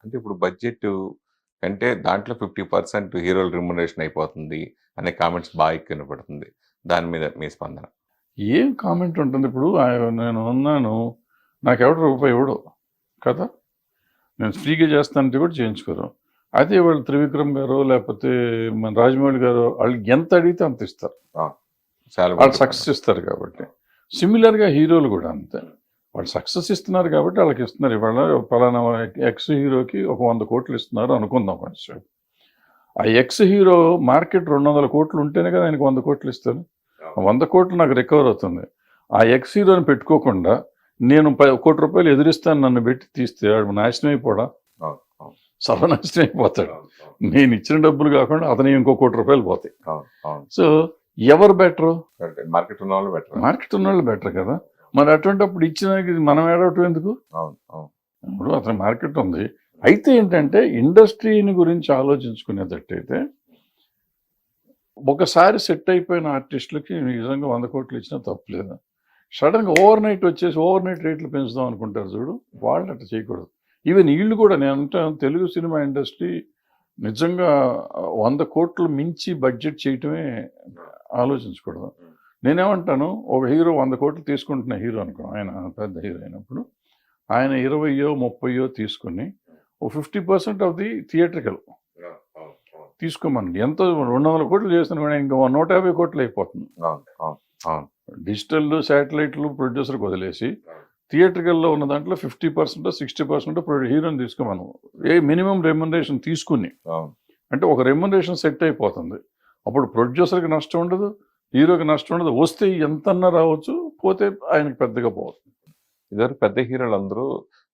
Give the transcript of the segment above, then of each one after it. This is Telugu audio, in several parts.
అంటే ఇప్పుడు బడ్జెట్ కంటే దాంట్లో 50% హీరోల రెమ్యునరేషన్ అయిపోతుంది అనే కామెంట్స్ బాగా ఎక్కువ వినపడుతుంది. దాని మీద మీ స్పందన? ఏం కామెంట్ ఉంటుంది ఇప్పుడు? నేను ఉన్నాను, నాకెవడు రూపాయి ఇవ్వడు కదా, నేను ఫ్రీగా చేస్తానంటే కూడా చేయించుకోరు. అదే వాళ్ళు త్రివిక్రమ్ గారు లేకపోతే మన రాజమౌళి గారు వాళ్ళు ఎంత అడిగితే అంత ఇస్తారు, వాళ్ళు సక్సెస్ ఇస్తారు కాబట్టి. సిమిలర్గా హీరోలు కూడా అంతే, వాళ్ళు సక్సెస్ ఇస్తున్నారు కాబట్టి వాళ్ళకి ఇస్తున్నారు. ఇవాళ పలానా ఎక్స్ హీరోకి ఒక 100 కోట్లు ఇస్తున్నారు అనుకుందాం కొంచెం. ఆ ఎక్స్ హీరో మార్కెట్ 200 కోట్లు ఉంటేనే కదా ఆయనకు 100 కోట్లు ఇస్తారు. 100 కోట్లు నాకు రికవర్ అవుతుంది. ఆ ఎక్స్ హీరోని పెట్టుకోకుండా నేను 1 కోటి రూపాయలు ఎదురిస్తాను నన్ను పెట్టి తీస్తే వాడు నాశనం అయిపోడా, సర్వనాశనం అయిపోతాడు. నేను ఇచ్చిన డబ్బులు కాకుండా అతని ఇంకో 1 కోటి రూపాయలు పోతాయి. సో ఎవరు బెటరు? మార్కెట్ ఉన్న వాళ్ళు బెటర్. మార్కెట్ ఉన్న వాళ్ళు బెటర్ కదా. మరి అటువంటిప్పుడు ఇచ్చిన మనం ఏడవటం ఎందుకు? ఇప్పుడు అతని మార్కెట్ ఉంది. అయితే ఏంటంటే ఇండస్ట్రీని గురించి ఆలోచించుకునేటట్టయితే ఒకసారి సెట్ అయిపోయిన ఆర్టిస్టులకి నిజంగా 100 కోట్లు ఇచ్చినా తప్పులేదు. సడన్గా ఓవర్ నైట్ వచ్చేసి ఓవర్ నైట్ రేట్లు పెంచుదాం అనుకుంటారు చూడు, వాళ్ళు అట్లా చేయకూడదు. ఈవెన్ వీళ్ళు కూడా, నేను అంటాను తెలుగు సినిమా ఇండస్ట్రీ నిజంగా 100 కోట్లు మించి బడ్జెట్ చేయటమే ఆలోచించకూడదు. నేనేమంటాను, ఒక హీరో 100 కోట్లు తీసుకుంటున్న హీరో అనుకో, ఆయన పెద్ద హీరో అయినప్పుడు ఆయన 20-30 తీసుకుని ఓ 50% ఆఫ్ ది థియేట్రికల్ తీసుకోమనండి. ఎంతో 200 కోట్లు చేస్తున్నా కూడా ఇంకా 150 కోట్లు అయిపోతుంది. డిజిటల్ శాటిలైట్లు ప్రొడ్యూసర్కి వదిలేసి థియేట్రికల్లో ఉన్న దాంట్లో 50% 60% హీరోని తీసుకోమను. ఏ మినిమం రెమ్యునరేషన్ తీసుకుని, అంటే ఒక రెమ్యునరేషన్ సెట్ అయిపోతుంది. అప్పుడు ప్రొడ్యూసర్కి నష్టం ఉండదు, హీరోకి నష్టం ఉండదు. వస్తే ఎంతన్నా రావచ్చు, పోతే ఆయనకి పెద్దగా పోతుంది. ఇద్దరు పెద్ద హీరోలు అందరూ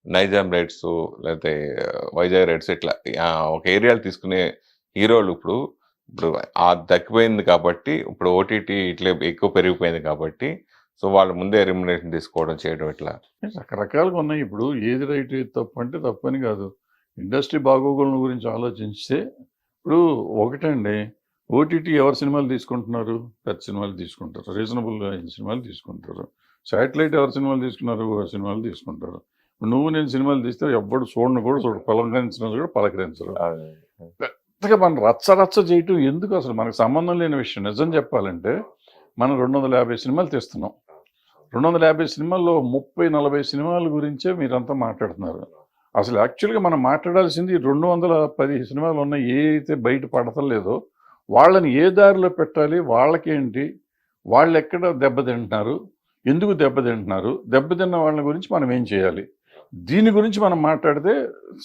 నైజాం రైట్స్ లేకపోతే వైజాగ్ రైట్స్ ఇట్లా ఒక ఏరియాలు తీసుకునే హీరోలు ఇప్పుడు ఆ దక్కిపోయింది కాబట్టి, ఇప్పుడు ఓటీటీ ఇట్లా ఎక్కువ పెరిగిపోయింది కాబట్టి, సో వాళ్ళు ముందే రెమ్యునరేషన్ తీసుకోవడం చేయడం ఇట్లా రకరకాలుగా ఉన్నాయి. ఇప్పుడు ఏది రైట్ ఏది తప్పు అంటే తప్పని కాదు. ఇండస్ట్రీ బాగోగుల గురించి ఆలోచిస్తే ఇప్పుడు ఒకటండి, ఓటీటీ ఎవరు సినిమాలు తీసుకుంటున్నారు? పెద్ద సినిమాలు తీసుకుంటారు, రీజనబుల్ సినిమాలు తీసుకుంటారు. శాటిలైట్ ఎవరు సినిమాలు తీసుకున్నారు? సినిమాలు తీసుకుంటారు. నువ్వు నేను సినిమాలు తీస్తే ఎవ్వడు చూడను కూడా చూడు, పలకరించిన కూడా పలకరించరు. పెద్దగా మనం రచ్చ చేయటం ఎందుకు? అసలు మనకు సంబంధం లేని విషయం. నిజం చెప్పాలంటే మనం 250 సినిమాలు తీస్తున్నాం. 250 సినిమాల్లో 30-40 సినిమాల గురించే మీరంతా మాట్లాడుతున్నారు. అసలు యాక్చువల్గా మనం మాట్లాడాల్సింది 210 సినిమాలు ఉన్నాయి, ఏ అయితే బయట పడతలేదో వాళ్ళని ఏ దారిలో పెట్టాలి, వాళ్ళకేంటి, వాళ్ళు ఎక్కడ దెబ్బతింటున్నారు, ఎందుకు దెబ్బతింటున్నారు, దెబ్బతిన్న వాళ్ళ గురించి మనం ఏం చేయాలి, దీని గురించి మనం మాట్లాడితే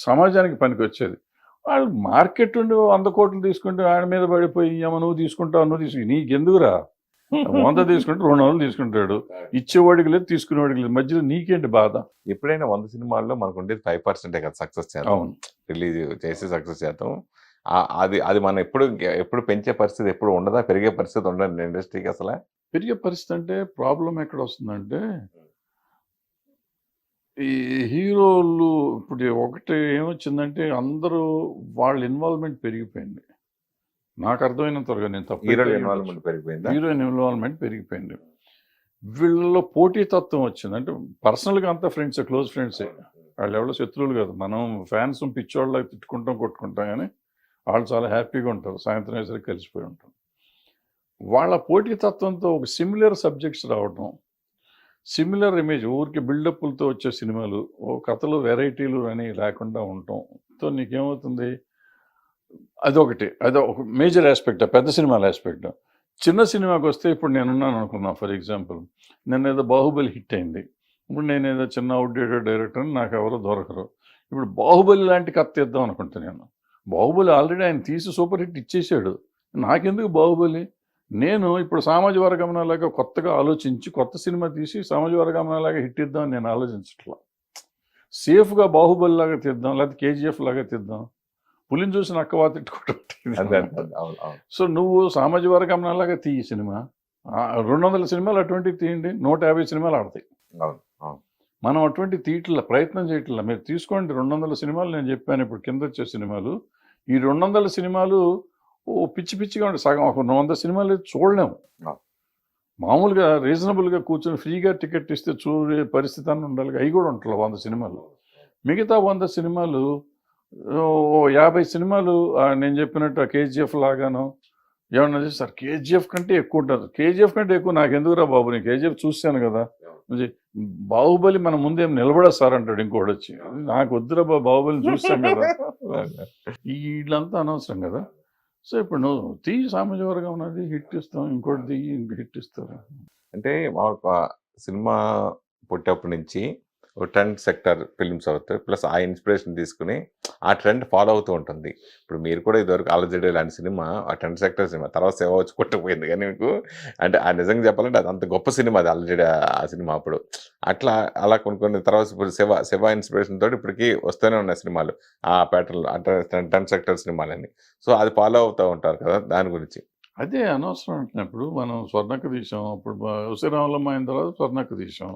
సమాజానికి పనికి వచ్చేది. వాళ్ళు మార్కెట్ ఉండి 100 కోట్లు తీసుకుంటే ఆయన మీద పడిపోయి ఏమో నువ్వు తీసుకుంటావు, నువ్వు తీసుకు, నీకెందుకురా? 100 తీసుకుంటే 200 తీసుకుంటాడు, ఇచ్చేవాడికి లేదు తీసుకునేవాడికి లేదు, మధ్యలో నీకేంటి బాధ? ఎప్పుడైనా 100 సినిమాల్లో మనకు ఉండేది 5% కదా సక్సెస్ చేద్దాం, రిలీజ్ చేసి సక్సెస్ చేద్దాం. అది మనం ఎప్పుడు పెంచే పరిస్థితి ఎప్పుడు ఉండదా? పెరిగే పరిస్థితి ఉండదు ఇండస్ట్రీకి? అసలు పెరిగే పరిస్థితి అంటే ప్రాబ్లం ఎక్కడ వస్తుందంటే, ఈ హీరోలు ఇప్పుడు ఒకటి ఏమొచ్చిందంటే అందరూ వాళ్ళ ఇన్వాల్వ్మెంట్ పెరిగిపోయింది. నాకు అర్థమైనంత వరకు, నేను తప్పు, హీరోయిన్ ఇన్వాల్వ్మెంట్ పెరిగిపోయింది. హీరోయిన్ ఇన్వాల్వ్మెంట్ పెరిగిపోయింది. వీళ్ళలో పోటీతత్వం వచ్చింది. అంటే పర్సనల్గా అంతా ఫ్రెండ్స్, క్లోజ్ ఫ్రెండ్సే, వాళ్ళు ఎవరో శత్రువులు కాదు. మనం ఫ్యాన్స్ పిచ్చోళ్ళకి తిట్టుకుంటాం కొట్టుకుంటాం, కానీ వాళ్ళు చాలా హ్యాపీగా ఉంటారు, సాయంత్రం వేసరికి కలిసిపోయి ఉంటారు. వాళ్ళ పోటీతత్వంతో ఒక సిమిలర్ సబ్జెక్ట్స్ రావడం, సిమిలర్ ఇమేజ్, ఊరికి బిల్డప్లతో వచ్చే సినిమాలు, ఓ కథలు వెరైటీలు అని లేకుండా ఉండటంతో నీకేమవుతుంది? అదొకటి మేజర్ ఆస్పెక్ట్, పెద్ద సినిమాల ఆస్పెక్ట్. చిన్న సినిమాకి వస్తే ఇప్పుడు నేనున్నాను అనుకున్నా, ఫర్ ఎగ్జాంపుల్ నేను ఏదో బాహుబలి హిట్ అయింది, ఇప్పుడు నేను ఏదో చిన్న అవుట్డేటెడ్ డైరెక్టర్, నాకు ఎవరో దొరకరు. ఇప్పుడు బాహుబలి లాంటి కథ తీద్దాం అనుకుంటా నేను. బాహుబలి ఆల్రెడీ ఆయన తీసి సూపర్ హిట్ ఇచ్చేసాడు, నాకెందుకు బాహుబలి? నేను ఇప్పుడు సామాజిక వర్గంలాగా కొత్తగా ఆలోచించి కొత్త సినిమా తీసి సామాజిక వర్గంలాగా హిట్ ఇద్దామని నేను ఆలోచించట్లా. సేఫ్గా బాహుబలి లాగా తీద్దాం, లేకపోతే కేజీఎఫ్ లాగా తీద్దాం, పులిని చూసి నక్కవా తిట్టుకోవటం. సో నువ్వు సామాజిక వర్గంలాగా తీయి సినిమా. 200 సినిమాలు అటువంటివి తీయండి, 150 సినిమాలు ఆడతాయి. మనం అటువంటి తీయట్ల ప్రయత్నం చేయట్లా. మీరు తీసుకోండి 200 సినిమాలు, నేను చెప్పాను ఇప్పుడు కింద వచ్చే సినిమాలు. ఈ 200 సినిమాలు పిచ్చి పిచ్చిగా ఉండే, సగం ఒక 100 సినిమాలు చూడలేము. మామూలుగా రీజనబుల్గా కూర్చొని ఫ్రీగా టికెట్ ఇస్తే చూడే పరిస్థితి అని ఉండాలి, అవి కూడా ఉంటాయి 100 సినిమాలు. మిగతా 100 సినిమాలు ఓ 50 సినిమాలు నేను చెప్పినట్టు కేజీఎఫ్ లాగాను ఏమన్నా సార్ కేజీఎఫ్ కంటే ఎక్కువ ఉంటుంది. కేజీఎఫ్ కంటే ఎక్కువ నాకు ఎందుకురా బాబు, నేను కేజీఎఫ్ చూశాను కదా. ఇది బాహుబలి మన ముందేం నిలబడా సార్ అంటాడు ఇంకోటి వచ్చి. నాకు వద్దురా బాహుబలి చూస్తాం కదా. వీళ్ళంతా అనవసరం కదా. సో ఇప్పుడు నువ్వు సామాజిక వర్గం ఉన్నది హిట్ ఇస్తాం, ఇంకోటి తీయి ఇంక హిట్ ఇస్తారు. అంటే ఒక సినిమా పుట్టేప్పటి నుంచి ఒక ట్రెండ్ సెక్టర్ ఫిల్మ్స్ అవుతాయి. ప్లస్ ఆ ఇన్స్పిరేషన్ తీసుకుని ఆ ట్రెండ్ ఫాలో అవుతూ ఉంటుంది. ఇప్పుడు మీరు కూడా ఇదివరకు అలజడి లాంటి సినిమా ఆ ట్రెండ్ సెక్టర్ సినిమా తర్వాత సేవ వచ్చి కొట్టుకుపోయింది. కానీ మీకు అంటే ఆ నిజంగా చెప్పాలంటే అది అంత గొప్ప సినిమా అది అలజడి ఆ సినిమా అప్పుడు. అట్లా అలా కొన్ని తర్వాత ఇప్పుడు శివ ఇన్స్పిరేషన్ తోటి ఇప్పటికీ వస్తూనే ఉన్నాయి సినిమాలు ఆ ప్యాటర్న్ అంటే ట్రెండ్ సెక్టర్ సినిమాలని. సో అది ఫాలో అవుతూ ఉంటారు కదా, దాని గురించి. అదే అనవసరం అంటున్నప్పుడు మనం స్వర్ణక్క తీసాం, అప్పుడు వశీరామలమ్మ అయిన తర్వాత స్వర్ణక్క తీసాం.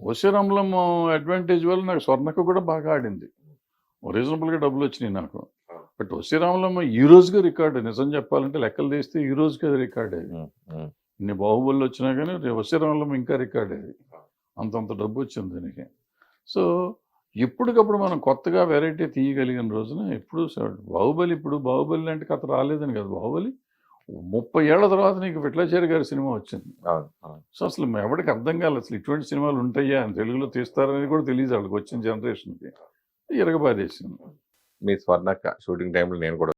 వశీరామలమ్మ అడ్వాంటేజ్ వల్ల నాకు స్వర్ణక్క కూడా బాగా ఆడింది, రీజనబుల్గా డబ్బులు వచ్చినాయి నాకు. బట్ వశీరామలమ్మ ఈ రోజుగా రికార్డు, నిజం చెప్పాలంటే లెక్కలు తీస్తే ఈ రోజుకి అది రికార్డ్ అయ్యింది. ఇన్ని బాహుబలి వచ్చినా కానీ వశీరామలమ్మ ఇంకా రికార్డ్ అయ్యేది, అంతంత డబ్బు వచ్చింది దీనికి. సో ఎప్పటికప్పుడు మనం కొత్తగా వెరైటీ తీయగలిగిన రోజున ఎప్పుడు బాహుబలి లాంటి కథ రాలేదని కాదు, బాహుబలి 30 ఏళ్ల తర్వాత నీకు విఠలాచారి గారి సినిమా వచ్చింది. సో అసలు ఎవరికి అర్థం కాలేదు అసలు ఇటువంటి సినిమాలు ఉంటాయా అని, తెలుగులో తీస్తారనేది కూడా తెలియదు వాళ్ళకి వచ్చిన జనరేషన్కి. ఇరగబాదేసింది. మీ స్వర్ణక్క షూటింగ్ టైంలో నేను కూడా